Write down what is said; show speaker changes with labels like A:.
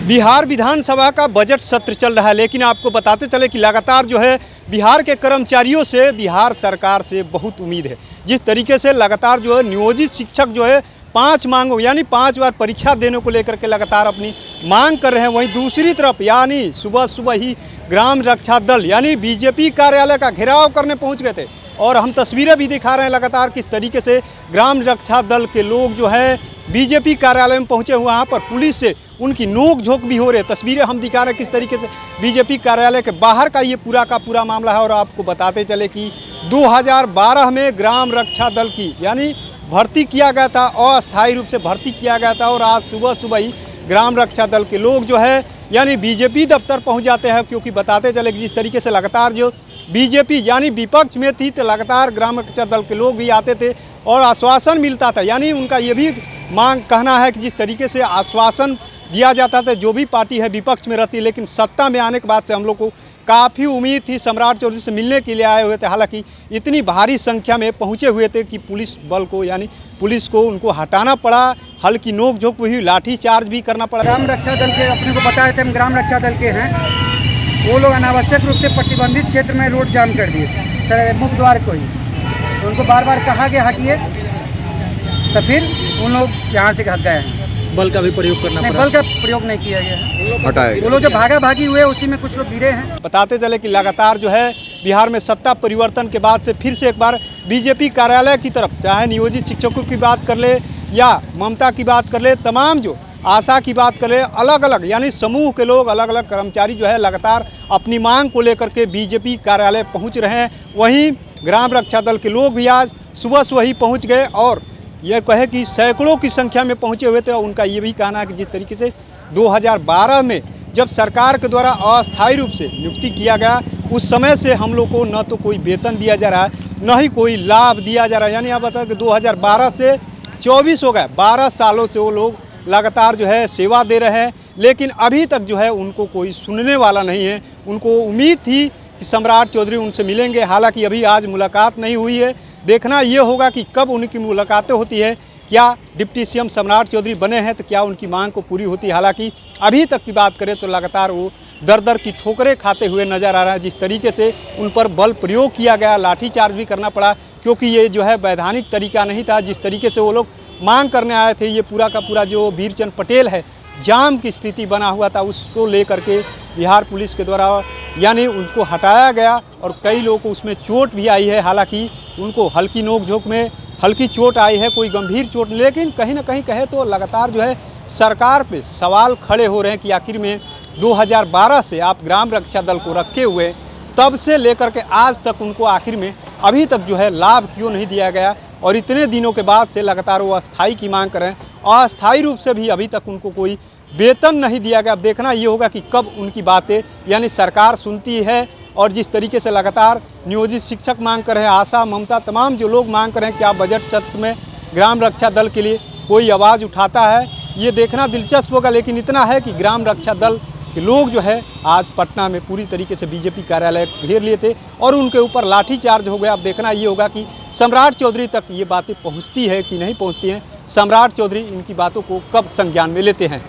A: बिहार विधानसभा का बजट सत्र चल रहा है, लेकिन आपको बताते चले कि लगातार जो है बिहार के कर्मचारियों से बिहार सरकार से बहुत उम्मीद है। जिस तरीके से लगातार जो है नियोजित शिक्षक जो है 5 मांगों यानी 5 बार परीक्षा देने को लेकर के लगातार अपनी मांग कर रहे हैं। वहीं दूसरी तरफ यानी सुबह सुबह ही ग्राम रक्षा दल यानी बीजेपी कार्यालय का घेराव करने पहुंच गए थे और हम तस्वीरें भी दिखा रहे हैं लगातार किस तरीके से ग्राम रक्षा दल के लोग जो है बीजेपी कार्यालय में पहुंचे हुए, वहाँ पर पुलिस से उनकी नोक झोंक भी हो रही है। तस्वीरें हम दिखा रहे हैं किस तरीके से बीजेपी कार्यालय के बाहर का ये पूरा का पूरा मामला है। और आपको बताते चले कि 2012 में ग्राम रक्षा दल की यानी भर्ती किया गया था, अस्थायी रूप से भर्ती किया गया था और आज सुबह सुबह ही ग्राम रक्षा दल के लोग जो है यानी बीजेपी दफ्तर पहुँच जाते हैं। क्योंकि बताते चले कि जिस तरीके से लगातार जो बीजेपी यानी विपक्ष में थी तो लगातार ग्राम रक्षा दल के लोग भी आते थे और आश्वासन मिलता था। यानी उनका ये भी मांग कहना है कि जिस तरीके से आश्वासन दिया जाता था जो भी पार्टी है विपक्ष में रहती है, लेकिन सत्ता में आने के बाद से हम लोग को काफ़ी उम्मीद थी। सम्राट चौधरी से मिलने के लिए आए हुए थे, हालांकि इतनी भारी संख्या में पहुंचे हुए थे कि पुलिस बल को यानी पुलिस को उनको हटाना पड़ा, हल्की नोक झोंक हुई, लाठी चार्ज भी करना पड़ा।
B: ग्राम रक्षा दल के अपने को बताए थे हम ग्राम रक्षा दल के हैं, वो लोग अनावश्यक रूप से प्रतिबंधित क्षेत्र में रोड जाम कर दिए सर मुख्य द्वार को ही। उनको बार बार कहा गया हटिए, तो फिर उन लोग यहाँ से हट गए हैं।
A: बल का भी प्रयोग करना पड़ा।
B: बल का प्रयोग नहीं किया गया है, वो लोग जो भागा भागी हुए उसी में कुछ लोग गिरे हैं।
A: बताते चले कि लगातार जो है बिहार में सत्ता परिवर्तन के बाद से फिर से एक बार बीजेपी कार्यालय की तरफ चाहे नियोजित शिक्षकों की बात कर ले या ममता की बात कर ले, तमाम जो आशा की बात करें, अलग अलग यानी समूह के लोग अलग अलग कर्मचारी जो है लगातार अपनी मांग को लेकर के बीजेपी कार्यालय पहुंच रहे हैं। वहीं ग्राम रक्षा दल के लोग भी आज सुबह सुबह ही पहुंच गए और यह कहे कि सैकड़ों की संख्या में पहुंचे हुए थे। उनका ये भी कहना है कि जिस तरीके से 2012 में जब सरकार के द्वारा अस्थायी रूप से नियुक्ति किया गया, उस समय से हम लोग को न तो कोई वेतन दिया जा रहा है, न ही कोई लाभ दिया जा रहा है। यानी आप बताएं कि 2012 से 24 हो गए, 12 सालों से वो लोग लगातार जो है सेवा दे रहे हैं, लेकिन अभी तक जो है उनको कोई सुनने वाला नहीं है। उनको उम्मीद थी कि सम्राट चौधरी उनसे मिलेंगे, हालांकि अभी आज मुलाकात नहीं हुई है। देखना ये होगा कि कब उनकी मुलाकातें होती है, क्या डिप्टी सीएम सम्राट चौधरी बने हैं तो क्या उनकी मांग को पूरी होती है। हालांकि अभी तक की बात करें तो लगातार वो दर दर की ठोकरें खाते हुए नज़र आ रहा है। जिस तरीके से उन पर बल प्रयोग किया गया, लाठीचार्ज भी करना पड़ा, क्योंकि ये जो है वैधानिक तरीका नहीं था। जिस तरीके से वो लोग मांग करने आए थे, ये पूरा का पूरा जो वीरचंद पटेल है जाम की स्थिति बना हुआ था, उसको लेकर के बिहार पुलिस के द्वारा यानी उनको हटाया गया और कई लोगों को उसमें चोट भी आई है। हालांकि उनको हल्की नोक झोंक में हल्की चोट आई है, कोई गंभीर चोट, लेकिन कहीं ना कहीं कहे तो लगातार जो है सरकार पे सवाल खड़े हो रहे हैं कि आखिर में 2012 से आप ग्राम रक्षा दल को रखे हुए तब से लेकर के आज तक उनको आखिर में अभी तक जो है लाभ क्यों नहीं दिया गया। और इतने दिनों के बाद से लगातार वो अस्थाई की मांग करें, अस्थाई रूप से भी अभी तक उनको कोई वेतन नहीं दिया गया। अब देखना ये होगा कि कब उनकी बातें यानी सरकार सुनती है। और जिस तरीके से लगातार नियोजित शिक्षक मांग कर रहे हैं, आशा ममता तमाम जो लोग मांग कर रहे हैं, क्या बजट सत्र में ग्राम रक्षा दल के लिए कोई आवाज़ उठाता है, ये देखना दिलचस्प होगा। लेकिन इतना है कि ग्राम रक्षा दल के लोग जो है आज पटना में पूरी तरीके से बीजेपी कार्यालय घेर लिए थे और उनके ऊपर लाठीचार्ज हो गया। अब देखना ये होगा कि सम्राट चौधरी तक ये बातें पहुंचती है कि नहीं पहुंचती हैं, सम्राट चौधरी इनकी बातों को कब संज्ञान में लेते हैं।